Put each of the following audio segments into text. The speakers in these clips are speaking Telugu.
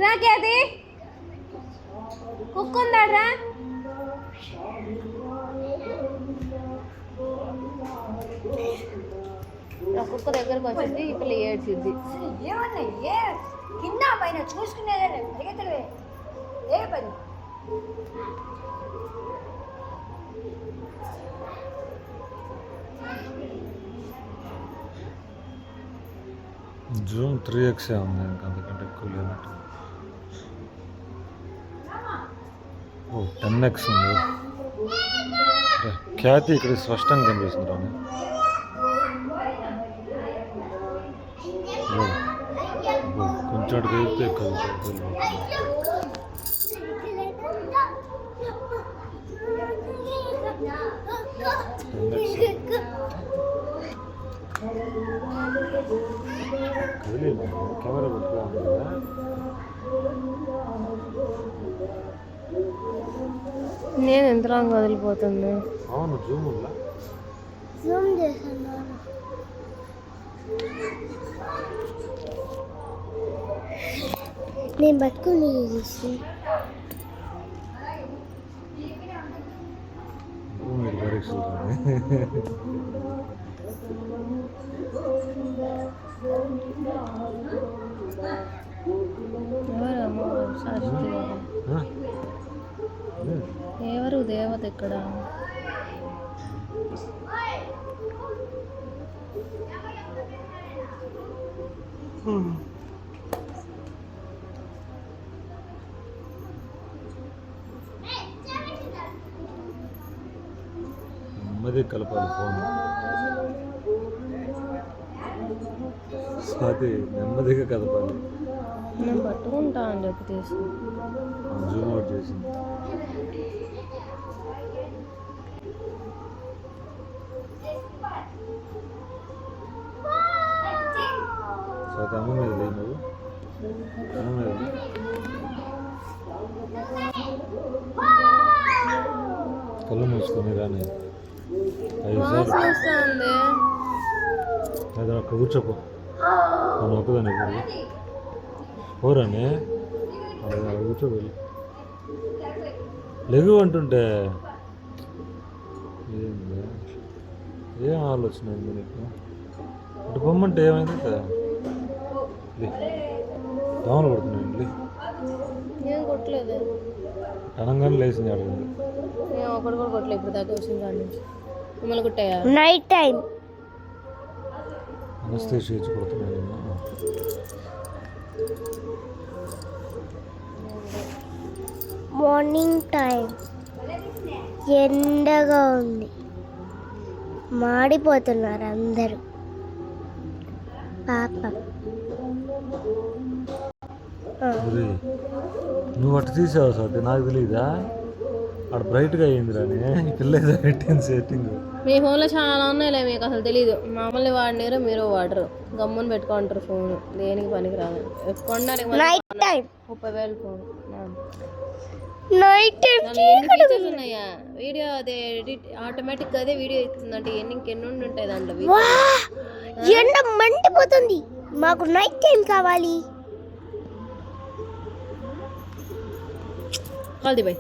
రాకే అది కుక్క ఉందాడ్రా కుక్క దగ్గరకు వచ్చింది ఇప్పుడు ఏడ్చిద్ది. ఏమన్నా ఏ కింద పైన చూసుకునేదే పరిగెత్తలే ఏ పని. జూమ్ 3x ఉంది, అంతకంటే ఎక్కువ లేనట్టు. ఓ 10x ఉంది. ఖ్యాతి ఇక్కడ స్పష్టంగా కనిపిస్తుంది. కొంచెం అయితే ఎక్కువ కెమెరా పెట్టుకో కదా. నేను ఎంత రాంగ్ వదిలిపోతుంది. అవును జూమ్ చేశాను. నేను పట్టుకుని ఎవరు దేవత ఇక్కడ? నెమ్మది కలపాలి ఫోన్. స్వాతి నెమ్మదిగా కలపాలి. నేను పట్టుకుంటా అని చెప్పి తీసి జూమ్ అవుట్ చేసింది. స్వాతి అమ్మ మీద లేదు, నువ్వు అమ్మ మీద కళ్ళు మూసుకొని రాని 5 సార్లు అది అక్కడ కూర్చోపో. మనం ఒక్కదాన్ని పోరాని అది కూర్చోపోయి లెగు అంటుంటే ఏంది, ఏం ఆలోచన అయింది నీకు? అటు పొమ్మంటే ఏమైంది? దోమలు పడుతున్నాయండి. ఏం కొట్టలేదు, అనంగానే లేచింది. అడగండి నేను ఒకటి కూడా కొట్టలేదు ఇప్పుడు దాకా వచ్చింది దాని నుంచి. మిమ్మల్ని కొట్టాయా? నైట్ టైం అనస్థేషియా ఇచ్చి కొడుతున్నాయి. మార్నింగ్ టైం ఎండగా ఉంది, మాడిపోతున్నారు అందరూ. పాప నువ్వు అటు తీసావు సార్, నాకు తెలియదా? అక్కడ బ్రైట్గా అయ్యింది రాని పిల్లలు పెట్టింది సెట్టింగ్. మీ ఫోన్లో చాలా ఉన్నాయిలే, మీకు అసలు తెలీదు. మామూలు వాడినారు, మీరు వాడరు. గమ్ముని పెట్టుకుంటారు ఫోన్, దేనికి పనికి రాదు. కొనడానికి 30,000 ఫోన్. ఎన్ని ఫీచర్స్ ఉన్నాయా? వీడియో అదే ఎడిట్ ఆటోమేటిక్ అదే వీడియో ఇస్తుందంటే ఇంకెన్ని ఉంటాయి దాంట్లో. ఎండ మండిపోతుంది, మాకు నైట్ టైం కావాలి. కాల్ది బాయ్,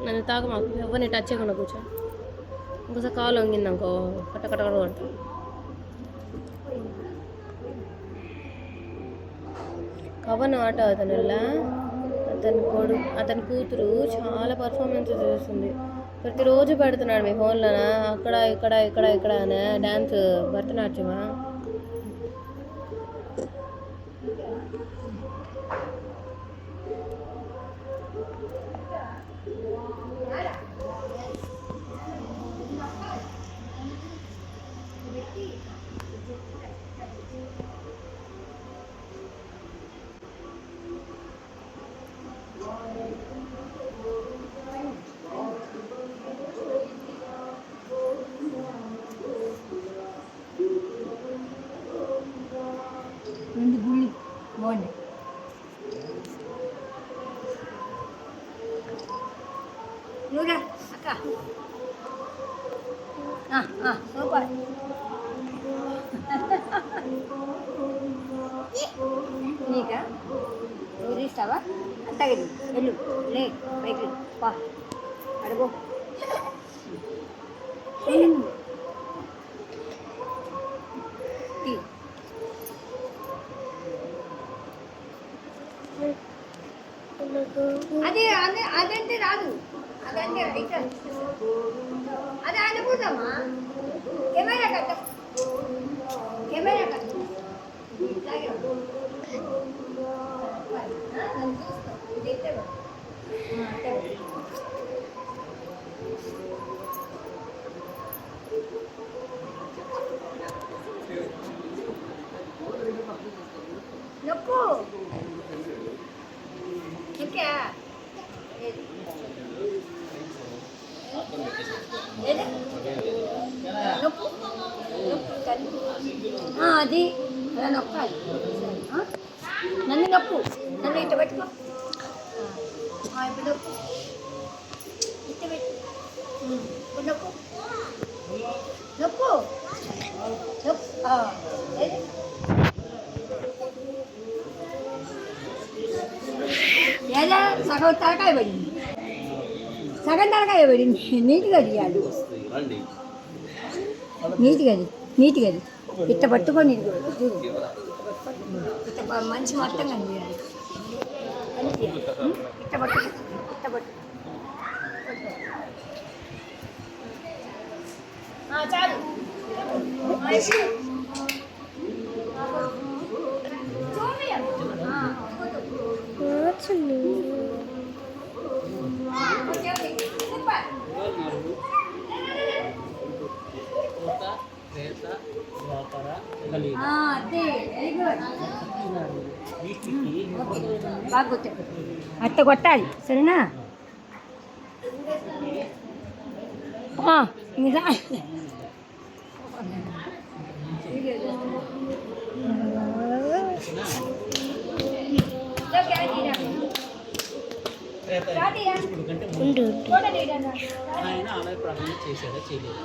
నన్ను తాగ మాకు ఎవరిని టచ్ చేయకుండా కూర్చో. ఇంకోసారి కాలు వంగింది అనుకో కట్ట కొడతా. కవన్ ఆట అతని కూతురు చాలా పర్ఫార్మెన్స్ చేస్తుంది. ప్రతిరోజు పెడుతున్నాడు మీ ఫోన్లోనా, అక్కడ ఇక్కడ ఇక్కడ ఇక్కడ అనే డ్యాన్స్, భరతనాట్యమా? బాగుంది. నువ్వురా అక్క, సూపర్. నీకా నువ్వు తీస్తావా అంతగా వెళ్ళు లే పైకి పా అడుగు అదే అదే అదంటే రాదు అదంటే రైట్ అదే అనుకుందామా కెమెరా కట్ట కెమెరా కట్ట ఇట్లాగే నన్ను చూస్తా ఇది ఎట్టే నొప్పు ఇంకా నొప్పు అది అలా నొక్కాలి నన్ను నొప్పు నన్ను ఇట్ట పెట్టుకో ఇప్పుడు నొప్పు ఇట్ట పెట్టు ఇప్పుడు నొప్పు నొప్పు నొప్పు ఏదో సగం తలకాయ పడింది సగం తలకాయ పడింది నీట్గా తీయాలి నీట్గా ఇట్ట పట్టుకొని చూడు ఇట్ట మంచి మొత్తం కనిపించాలి ఇట్ట పట్టు చాలు బాగా కొట్టాడు అట్ట కొట్టాలి సరేనా ఇంకా ఆయన ఆలయ ప్రార్థన చేశాడా చేయలేదు